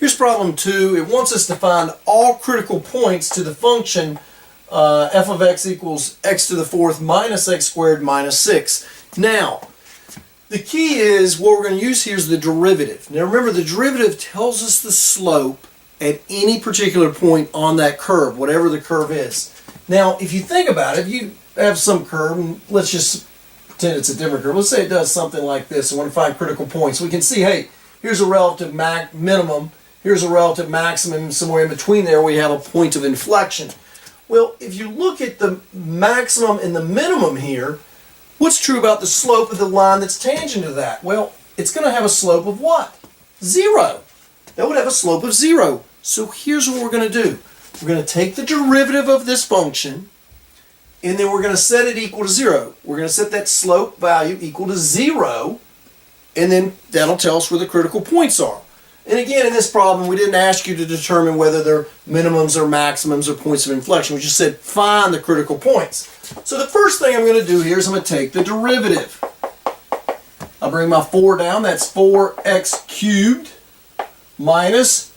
Here's problem 2. It wants us to find all critical points to the function f of x equals x to the fourth minus x squared minus 6. Now, the key is what we're going to use here is the derivative. Now remember, the derivative tells us the slope at any particular point on that curve, whatever the curve is. Now, if you think about it, if you have some curve, and let's just pretend it's a different curve. Let's say it does something like this. I want to find critical points. We can see, hey, here's a relative minimum, here's a relative maximum, somewhere in between there we have a point of inflection. Well, if you look at the maximum and the minimum here, what's true about the slope of the line that's tangent to that? Well, it's going to have a slope of what? 0. That would have a slope of 0. So here's what we're going to do. We're going to take the derivative of this function, and then we're going to set it equal to 0. We're going to set that slope value equal to 0, and then that'll tell us where the critical points are. And again, in this problem, we didn't ask you to determine whether they're minimums or maximums or points of inflection. We just said find the critical points. So the first thing I'm going to do here is I'm going to take the derivative. I'll bring my 4 down. That's 4x cubed minus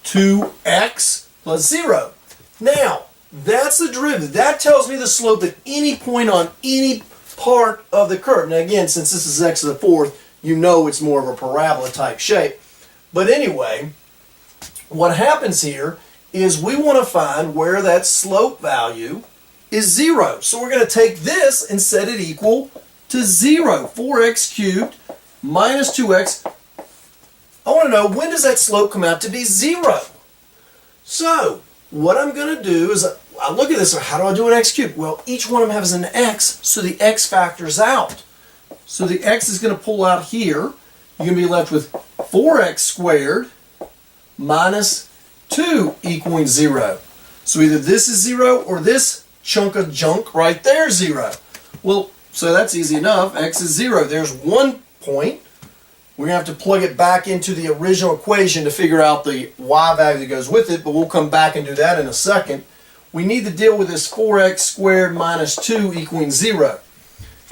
2x plus 0. Now, that's the derivative. That tells me the slope at any point on any part of the curve. Now again, since this is x to the fourth, you know it's more of a parabola type shape. But anyway, what happens here is we want to find where that slope value is 0. So we're going to take this and set it equal to 0. 4x cubed minus 2x. I want to know, when does that slope come out to be 0? So what I'm going to do is, I look at this, how do I do an x cubed? Well, each one of them has an x, so the x factors out. So the x is going to pull out here. You're going to be left with 4x squared minus 2 equaling 0. So either this is 0 or this chunk of junk right there is 0. Well, so that's easy enough. X is 0. There's one point. We're going to have to plug it back into the original equation to figure out the y value that goes with it, but we'll come back and do that in a second. We need to deal with this 4x squared minus 2 equaling 0.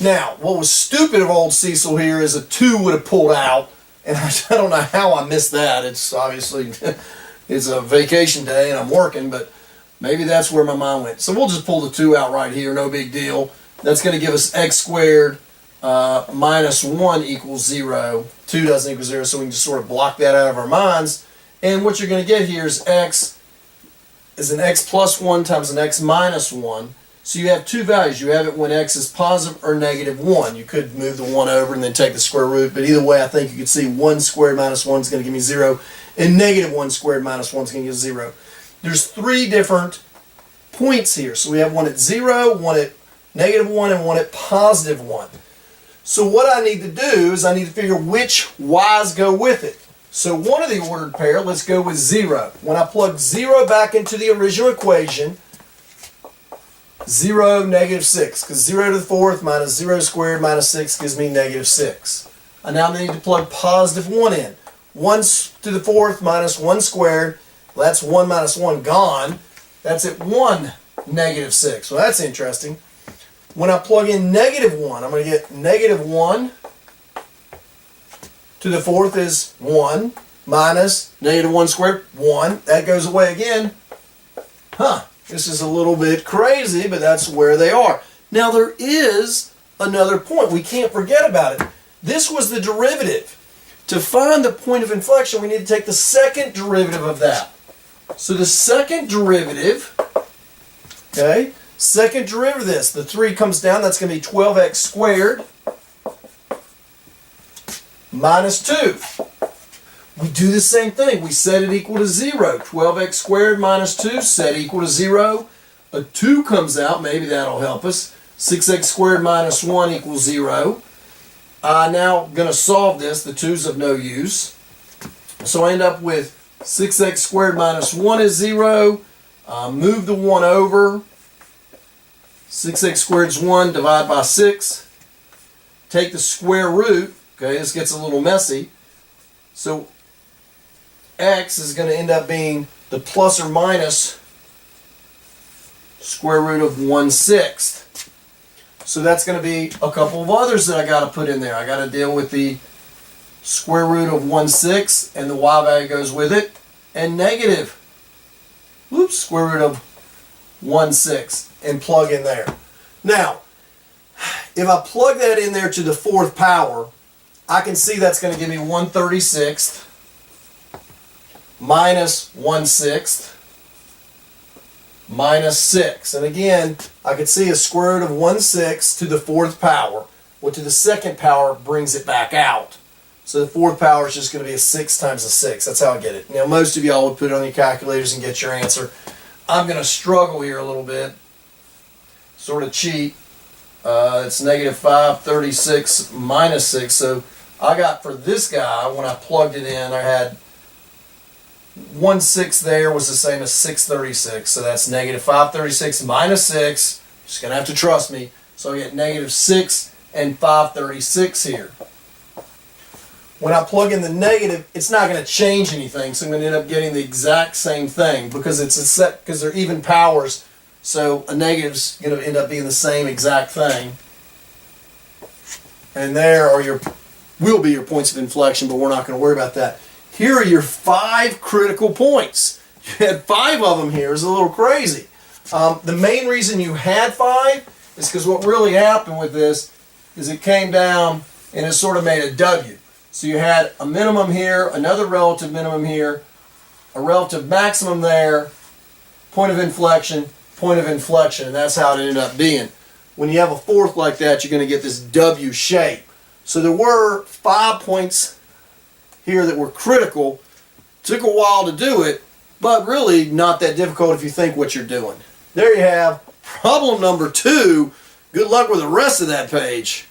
Now, what was stupid of old Cecil here is a 2 would have pulled out, and I don't know how I missed that. It's obviously, it's a vacation day and I'm working, but maybe that's where my mind went. So we'll just pull the 2 out right here, no big deal. That's going to give us x squared minus 1 equals 0. 2 doesn't equal 0, so we can just sort of block that out of our minds. And what you're going to get here is x is an x plus 1 times an x minus 1. So you have two values. You have it when x is positive or negative 1. You could move the 1 over and then take the square root, but either way I think you could see 1 squared minus 1 is going to give me 0, and negative 1 squared minus 1 is going to give 0. There's 3 different points here. So we have one at 0, one at negative 1, and one at positive 1. So what I need to do is I need to figure which y's go with it. So one of the ordered pair, let's go with 0. When I plug 0 back into the original equation, 0, negative 6, because 0 to the fourth minus 0 squared minus 6 gives me negative 6. I now need to plug positive 1 in. 1 to the fourth minus 1 squared, well, that's 1 minus 1 gone. That's at 1, negative 6. Well, that's interesting. When I plug in negative 1, I'm going to get negative 1 to the fourth is 1 minus negative 1 squared, 1. That goes away again. This is a little bit crazy, but that's where they are. Now there is another point. We can't forget about it. This was the derivative. To find the point of inflection, we need to take the second derivative of that. So the second derivative, okay, second derivative of this, the 3 comes down, that's going to be 12x squared minus 2. We do the same thing. We set it equal to 0. 12x squared minus 2, set equal to 0. A 2 comes out, maybe that'll help us. 6x squared minus 1 equals 0. I'm now going to solve this. The 2's of no use. So I end up with 6x squared minus 1 is 0. Move the 1 over. 6x squared is 1, divide by 6. Take the square root. Okay, this gets a little messy. So x is going to end up being the plus or minus square root of 1/6. So that's going to be a couple of others that I got to put in there. I got to deal with the square root of 1/6, and the y value goes with it. and negative square root of 1/6 and plug in there. Now, if I plug that in there to the fourth power, I can see that's going to give me 1/36 minus 1/6 minus 6. And again, I can see a square root of 1/6 to the fourth power, which to the second power brings it back out. So the fourth power is just going to be a 6 times a 6. That's how I get it. Now, most of y'all would put it on your calculators and get your answer. I'm going to struggle here a little bit, sort of cheat. It's negative 536 minus 6. So I got, for this guy, when I plugged it in, I had 1/6 there was the same as 636. So that's negative 536 minus 6. Just going to have to trust me. So I get negative 6 and 536 here. When I plug in the negative, it's not going to change anything, so I'm going to end up getting the exact same thing because it's a set, because they're even powers, so a negative's going to end up being the same exact thing. And there are will be your points of inflection, but we're not going to worry about that. Here are your 5 critical points. You had 5 of them here. It's a little crazy. The main reason you had 5 is because what really happened with this is it came down and it sort of made a W. So you had a minimum here, another relative minimum here, a relative maximum there, point of inflection, and that's how it ended up being. When you have a fourth like that, you're going to get this W shape. So there were 5 points here that were critical. Took a while to do it, but really not that difficult if you think what you're doing. There you have problem number 2. Good luck with the rest of that page.